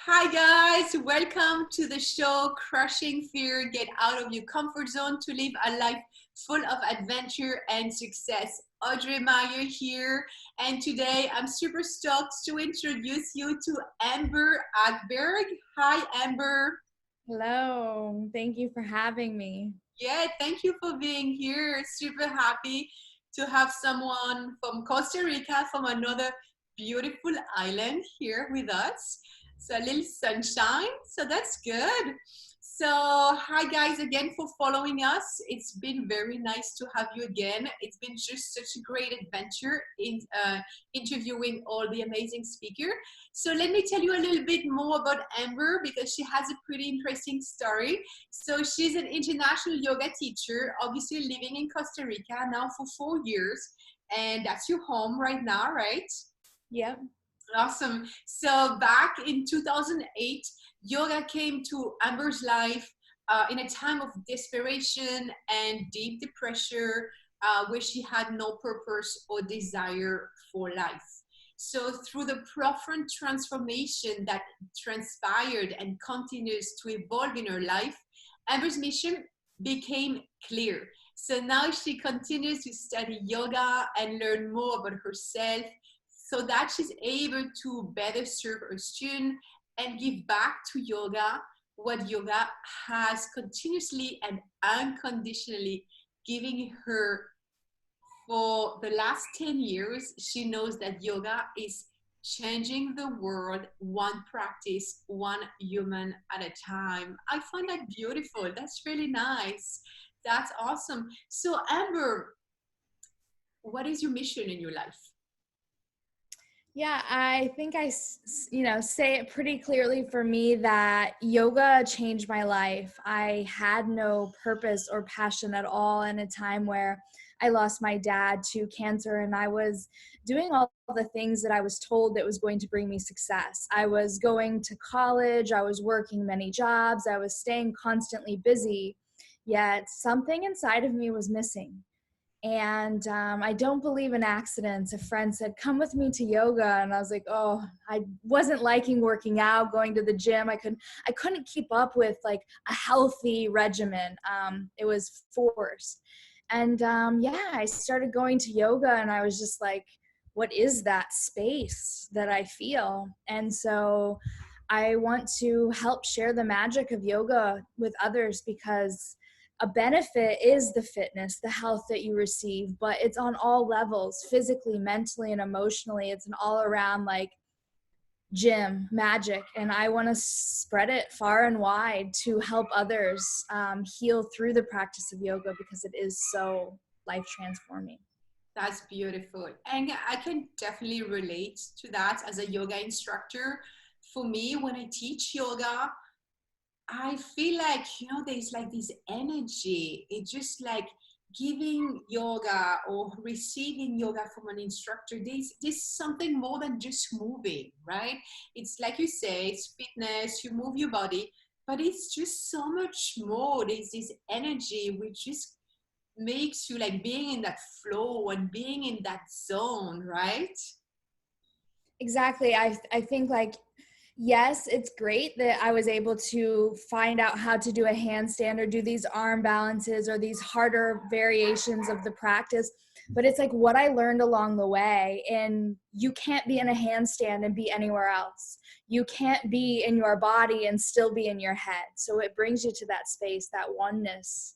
Hi guys, welcome to the show Crushing Fear, Get Out of Your Comfort Zone to live a life full of adventure and success. Audrey Meyer here, and today I'm super stoked to introduce you to Amber Agberg. Hi Amber. Hello, thank you for having me. Yeah, thank you for being here. Super happy to have someone from Costa Rica, from another beautiful island here with us. So a little sunshine, so that's good. So hi guys again for following us. It's been very nice to have you again. It's been just such a great adventure in interviewing all the amazing speakers. So let me tell you a little bit more about Amber because she has a pretty interesting story. So she's an international yoga teacher, obviously living in Costa Rica now for 4 years. And that's your home right now, right? Yep. Awesome. So back in 2008, yoga came to Amber's life in a time of desperation and deep depression where she had no purpose or desire for life. So through the profound transformation that transpired and continues to evolve in her life, Amber's mission became clear. So now she continues to study yoga and learn more about herself so that she's able to better serve her students and give back to yoga what yoga has continuously and unconditionally giving her for the last 10 years. She knows that yoga is changing the world one practice, one human at a time. I find that beautiful. That's really nice. That's awesome. So Amber, what is your mission in your life? Yeah, I think say it pretty clearly for me that yoga changed my life. I had no purpose or passion at all in a time where I lost my dad to cancer, and I was doing all the things that I was told that was going to bring me success. I was going to college, I was working many jobs, I was staying constantly busy, yet something inside of me was missing. And I don't believe in accidents. A friend said, come with me to yoga. And I was like, oh, I wasn't liking working out, going to the gym. I couldn't keep up with like a healthy regimen. It was forced. And I started going to yoga, and I was just like, what is that space that I feel? And so I want to help share the magic of yoga with others, because a benefit is the fitness, the health that you receive, but it's on all levels, physically, mentally, and emotionally. It's an all around like gym magic. And I want to spread it far and wide to help others heal through the practice of yoga, because it is so life transforming. That's beautiful. And I can definitely relate to that as a yoga instructor. For me, when I teach yoga, I feel like, there's like this energy. It's just like giving yoga or receiving yoga from an instructor. There's something more than just moving, right? It's like you say, it's fitness, you move your body, but it's just so much more. There's this energy which just makes you like being in that flow and being in that zone, right? Exactly. I think like, yes, it's great that I was able to find out how to do a handstand or do these arm balances or these harder variations of the practice. But it's like what I learned along the way. And you can't be in a handstand and be anywhere else. You can't be in your body and still be in your head. So it brings you to that space, that oneness.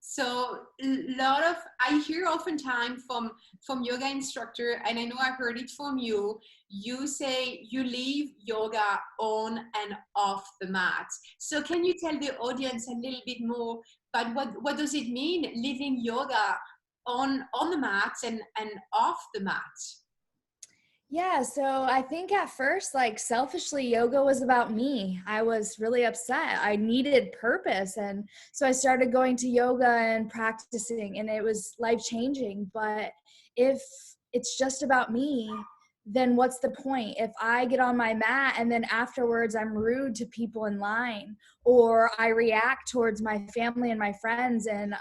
So a lot of I hear oftentimes from yoga instructor, and I know I heard it from you. You say you leave yoga on and off the mat. So can you tell the audience a little bit more about what does it mean leaving yoga on the mat and off the mat? Yeah, so I think at first, like selfishly, yoga was about me. I was really upset. I needed purpose. And so I started going to yoga and practicing, and it was life changing. But if it's just about me, then what's the point? If I get on my mat and then afterwards I'm rude to people in line, or I react towards my family and my friends in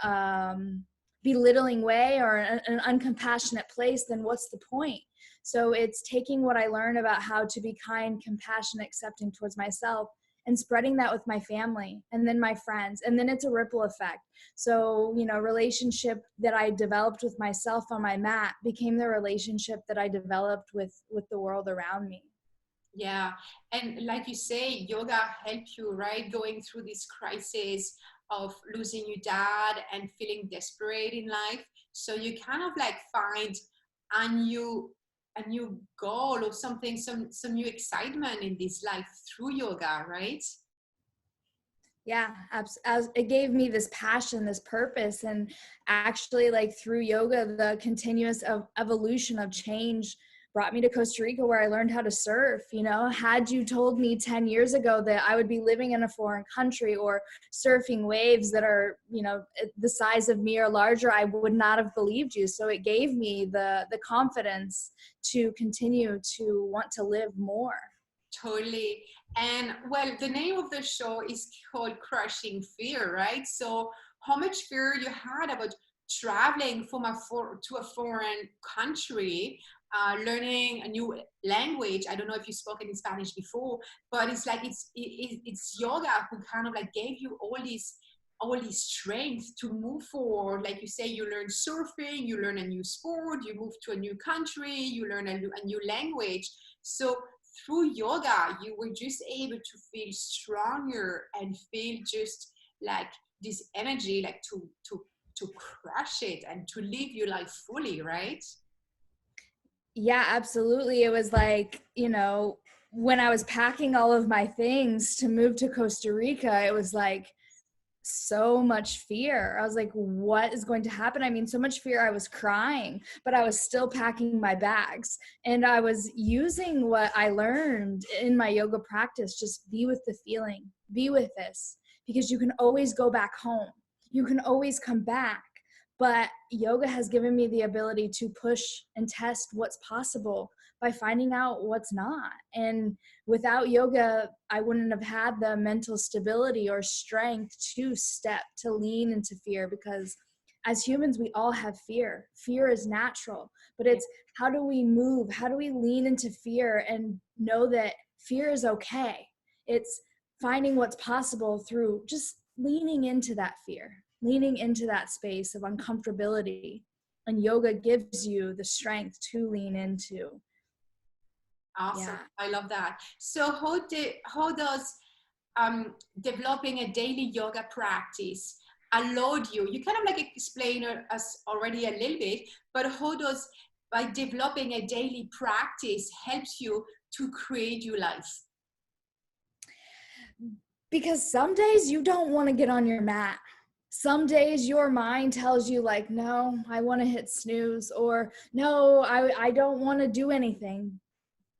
belittling way or an uncompassionate place, then what's the point? So it's taking what I learned about how to be kind, compassionate, accepting towards myself, and spreading that with my family and then my friends. And then it's a ripple effect. So, relationship that I developed with myself on my mat became the relationship that I developed with the world around me. Yeah. And like you say, yoga helped you, right? Going through this crisis of losing your dad and feeling desperate in life. So you kind of like find a new goal or something, some new excitement in this life through yoga, right? Yeah, as it gave me this passion, this purpose, and actually, like through yoga, the continuous evolution of change brought me to Costa Rica, where I learned how to surf. Had you told me 10 years ago that I would be living in a foreign country or surfing waves that are, the size of me or larger, I would not have believed you. So it gave me the confidence to continue to want to live more. Totally. And well, the name of the show is called Crushing Fear, right? So how much fear you had about traveling to a foreign country, learning a new language. I don't know if you've spoken in Spanish before, but it's like it's yoga who kind of like gave you all these strength to move forward. Like you say, you learn surfing, you learn a new sport, you move to a new country, you learn a new language. So through yoga, you were just able to feel stronger and feel just like this energy, like to crush it and to live your life fully, right? Yeah, absolutely. It was like, when I was packing all of my things to move to Costa Rica, it was like so much fear. I was like, what is going to happen? I mean, so much fear. I was crying, but I was still packing my bags. And I was using what I learned in my yoga practice. Just be with the feeling, be with this, because you can always go back home. You can always come back. But yoga has given me the ability to push and test what's possible by finding out what's not. And without yoga, I wouldn't have had the mental stability or strength to lean into fear, because as humans, we all have fear. Fear is natural, but it's how do we move? How do we lean into fear and know that fear is okay? It's finding what's possible through just leaning into that fear, leaning into that space of uncomfortability. And yoga gives you the strength to lean into. Awesome. Yeah. I love that. So how does developing a daily yoga practice allowed you? You kind of like explained us already a little bit, but how does by developing a daily practice helps you to create your life? Because some days you don't want to get on your mat. Some days your mind tells you like, no, I want to hit snooze, or no, I don't want to do anything,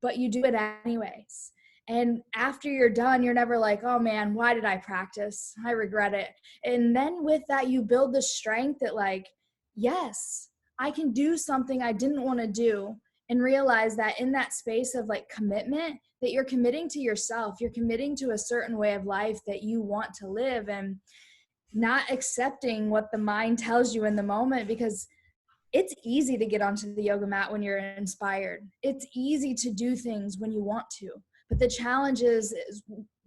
but you do it anyways. And after you're done, you're never like, oh man, why did I practice? I regret it. And then with that, you build the strength that like, yes, I can do something I didn't want to do, and realize that in that space of like commitment, that you're committing to yourself, you're committing to a certain way of life that you want to live, and not accepting what the mind tells you in the moment. Because it's easy to get onto the yoga mat when you're inspired. It's easy to do things when you want to. But the challenge is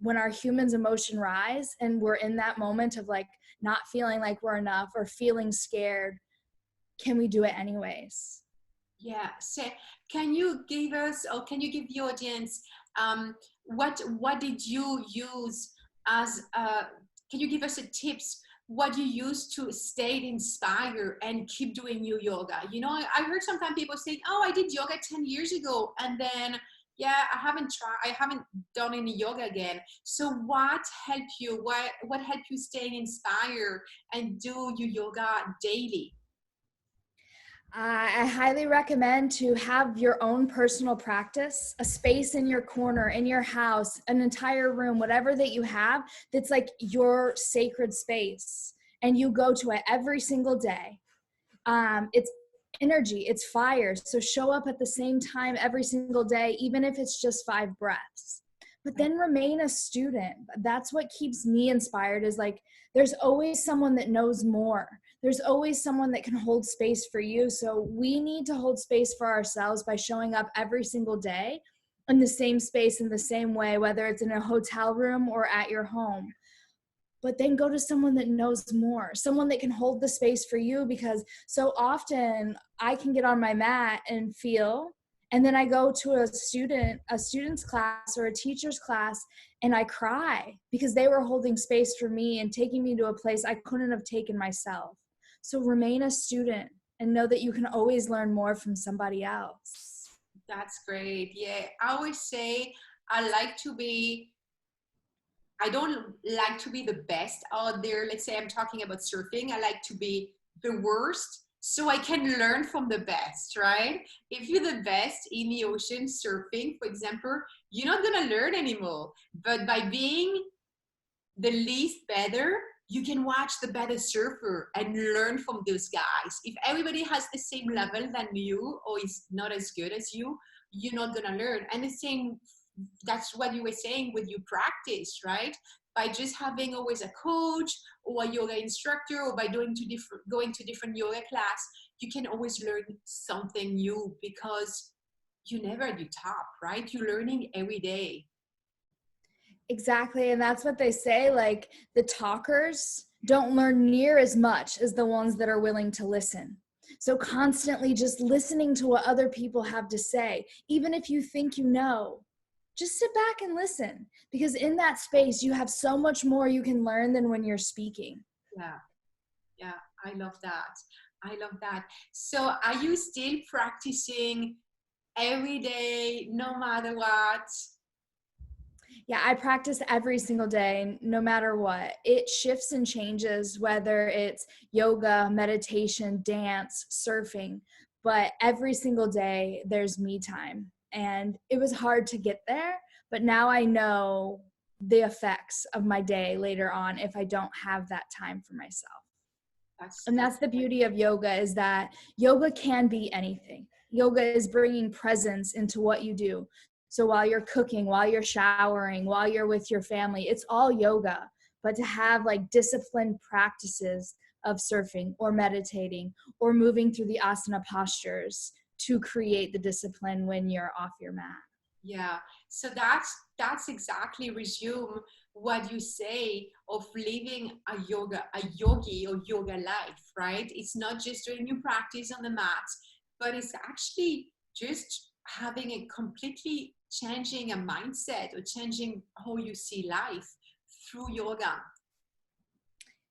when our humans' emotion rise and we're in that moment of like not feeling like we're enough or feeling scared, can we do it anyways? Yeah. So can you give us, or can you give the audience, what did you use as can you give us a tips what you use to stay inspired and keep doing your yoga? I heard sometimes people say, oh, I did yoga 10 years ago, and then yeah, I haven't done any yoga again. So what helped you? What helped you stay inspired and do your yoga daily? I highly recommend to have your own personal practice, a space in your corner, in your house, an entire room, whatever that you have, that's like your sacred space. And you go to it every single day. It's energy, it's fire. So show up at the same time every single day, even if it's just 5 breaths. But then remain a student. That's what keeps me inspired, is like, there's always someone that knows more. there's always someone that can hold space for you. So we need to hold space for ourselves by showing up every single day in the same space, in the same way, whether it's in a hotel room or at your home. But then go to someone that knows more, someone that can hold the space for you, because so often I can get on my mat and feel, and then I go to a student's class or a teacher's class, and I cry because they were holding space for me and taking me to a place I couldn't have taken myself. So remain a student and know that you can always learn more from somebody else. That's great. Yeah, I always say I don't like to be the best out there. Let's say I'm talking about surfing. I like to be the worst so I can learn from the best, right? If you're the best in the ocean surfing, for example, you're not going to learn anymore. But by being the least better, you can watch the better surfer and learn from those guys. If everybody has the same level than you or is not as good as you, you're not going to learn. And the same, that's what you were saying with your practice, right? By just having always a coach or a yoga instructor, or by going to different yoga class, you can always learn something new because you're never at the top, right? You're learning every day. Exactly. And that's what they say. Like, the talkers don't learn near as much as the ones that are willing to listen. So constantly just listening to what other people have to say, even if you think you know, just sit back and listen, because in that space, you have so much more you can learn than when you're speaking. Yeah. Yeah. I love that. I love that. So are you still practicing every day, no matter what? Yeah, I practice every single day, no matter what. It shifts and changes, whether it's yoga, meditation, dance, surfing, but every single day there's me time. And it was hard to get there, but now I know the effects of my day later on if I don't have that time for myself. And that's the beauty of yoga, is that yoga can be anything. Yoga is bringing presence into what you do. So while you're cooking, while you're showering, while you're with your family, it's all yoga. But to have like disciplined practices of surfing or meditating or moving through the asana postures to create the discipline when you're off your mat. Yeah. So that's exactly resume what you say of living a yogi or yoga life, right? It's not just doing your practice on the mat, but it's actually just having a completely changing a mindset or changing how you see life through yoga.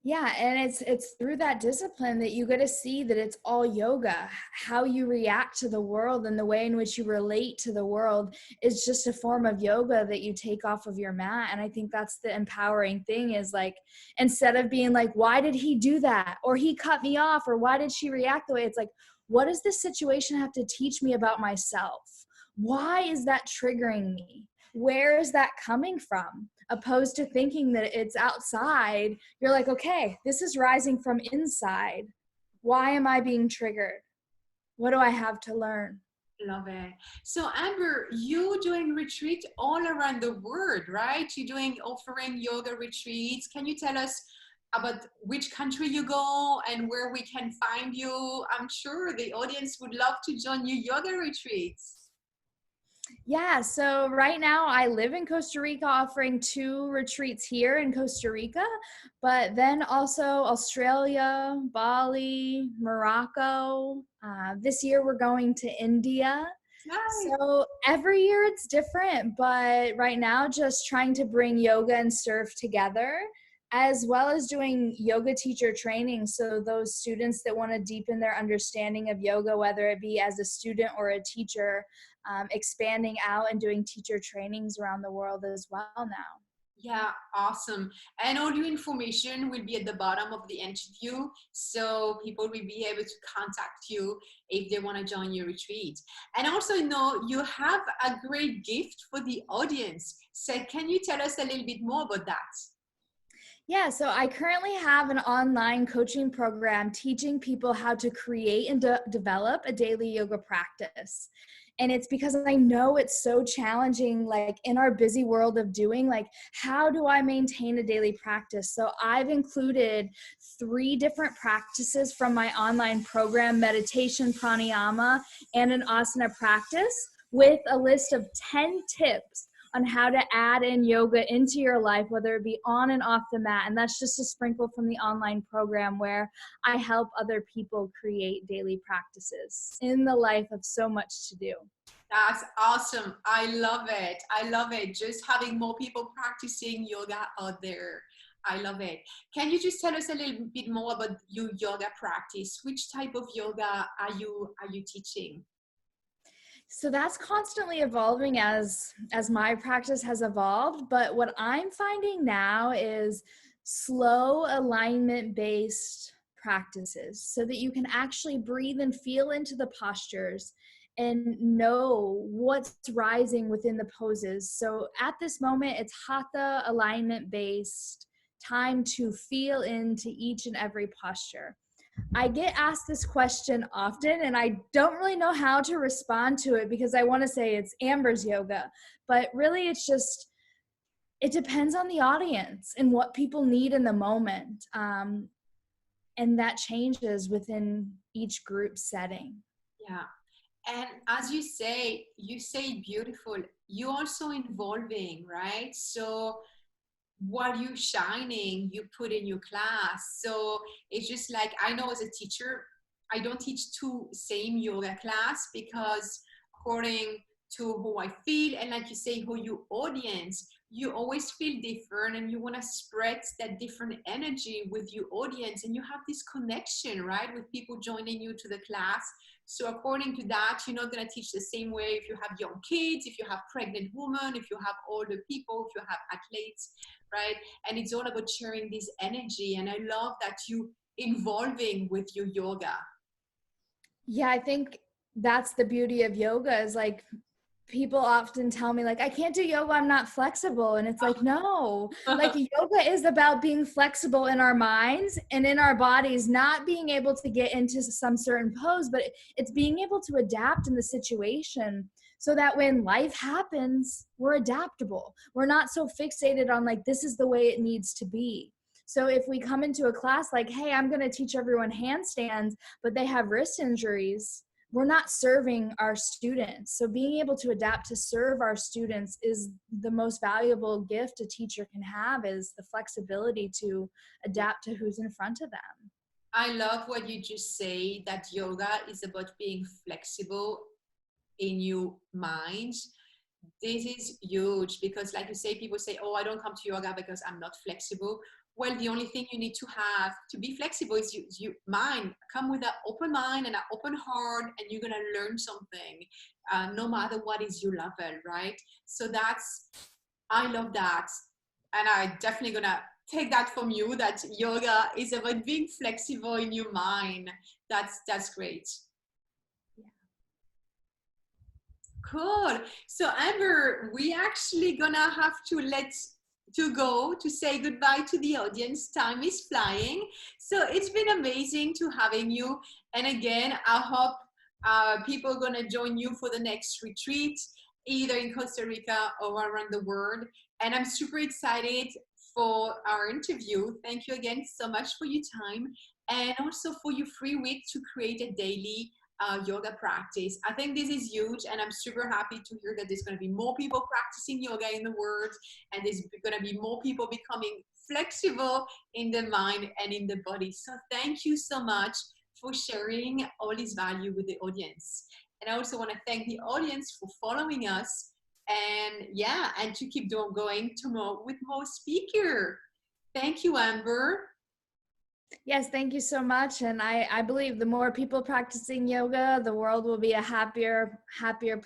Yeah, and it's through that discipline that you get to see that it's all yoga. How you react to the world and the way in which you relate to the world is just a form of yoga that you take off of your mat. And I think that's the empowering thing, is like, instead of being like, why did he do that? Or he cut me off, or why did she react the way? It's like, what does this situation have to teach me about myself? Why is that triggering me? Where is that coming from? Opposed to thinking that it's outside, you're like, okay, this is rising from inside. Why am I being triggered? What do I have to learn? Love it. So Amber, you're doing retreat all around the world, right? Offering yoga retreats. Can you tell us about which country you go and where we can find you? I'm sure the audience would love to join your yoga retreats. Yeah, so right now I live in Costa Rica, offering 2 retreats here in Costa Rica, but then also Australia, Bali, Morocco. This year we're going to India. Nice. So every year it's different, but right now just trying to bring yoga and surf together, as well as doing yoga teacher training. So those students that want to deepen their understanding of yoga, whether it be as a student or a teacher, expanding out and doing teacher trainings around the world as well now. Yeah, awesome. And all your information will be at the bottom of the interview, so people will be able to contact you if they want to join your retreat. And also, you have a great gift for the audience. So can you tell us a little bit more about that? Yeah, so I currently have an online coaching program teaching people how to create and develop a daily yoga practice. And it's because I know it's so challenging, like in our busy world of doing, like, how do I maintain a daily practice? So I've included 3 different practices from my online program, meditation, pranayama, and an asana practice, with a list of 10 tips on how to add in yoga into your life, whether it be on and off the mat. And that's just a sprinkle from the online program where I help other people create daily practices in the life of so much to do. That's awesome. I love it. I love it. Just having more people practicing yoga out there. I love it. Can you just tell us a little bit more about your yoga practice? Which type of yoga are you teaching? So that's constantly evolving as my practice has evolved. But what I'm finding now is slow alignment based practices, so that you can actually breathe and feel into the postures and know what's rising within the poses. So at this moment, it's hatha alignment based, time to feel into each and every posture. I get asked this question often, and I don't really know how to respond to it, because I want to say it's Amber's yoga, but really it's just, it depends on the audience and what people need in the moment. And that changes within each group setting. Yeah. And as you say beautiful, you're also involving, right? So what you shining, you put in your class. So it's just like, I know as a teacher, I don't teach 2 same yoga class, because according to who I feel, and like you say, who your audience, you always feel different, and you want to spread that different energy with your audience, and you have this connection, right, with people joining you to the class. So according to that, you're not going to teach the same way if you have young kids, if you have pregnant women, if you have older people, if you have athletes, right? And it's all about sharing this energy. And I love that you involving with your yoga. Yeah, I think that's the beauty of yoga, is like, people often tell me, like, I can't do yoga, I'm not flexible. And it's like, no, like, yoga is about being flexible in our minds and in our bodies, not being able to get into some certain pose, but it's being able to adapt in the situation, so that when life happens, we're adaptable. We're not so fixated on, like, this is the way it needs to be. So if we come into a class like, hey, I'm going to teach everyone handstands, but they have wrist injuries, we're not serving our students. So being able to adapt to serve our students is the most valuable gift a teacher can have, is the flexibility to adapt to who's in front of them. I love what you just say, that yoga is about being flexible in your mind. This is huge, because like you say, people say, oh, I don't come to yoga because I'm not flexible. Well, the only thing you need to have to be flexible is you mind. Come with an open mind and an open heart, and you're going to learn something, no matter what is your level, right? So I love that. And I definitely going to take that from you, that yoga is about being flexible in your mind. That's great. Cool. So Amber, we actually gonna have to go to say goodbye to the audience. Time is flying. So it's been amazing to having you. And again, I hope people are gonna join you for the next retreat, either in Costa Rica or around the world. And I'm super excited for our interview. Thank you again so much for your time, and also for your free week to create a daily yoga practice. I think this is huge, and I'm super happy to hear that there's going to be more people practicing yoga in the world, and there's going to be more people becoming flexible in the mind and in the body. So thank you so much for sharing all this value with the audience. And I also want to thank the audience for following us, and yeah, and to keep going tomorrow with more speaker. Thank you, Amber. Yes, thank you so much. And I believe the more people practicing yoga, the world will be a happier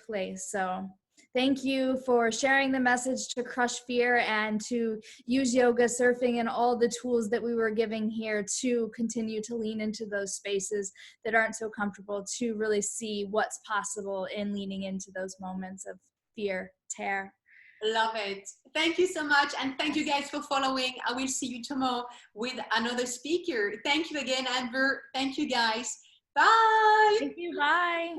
place. So thank you for sharing the message to crush fear and to use yoga, surfing, and all the tools that we were giving here to continue to lean into those spaces that aren't so comfortable, to really see what's possible in leaning into those moments of fear, terror. Love it. Thank you so much. And thank you guys for following. I will see you tomorrow with another speaker. Thank you again, Amber. Thank you guys. Bye. Thank you. Bye.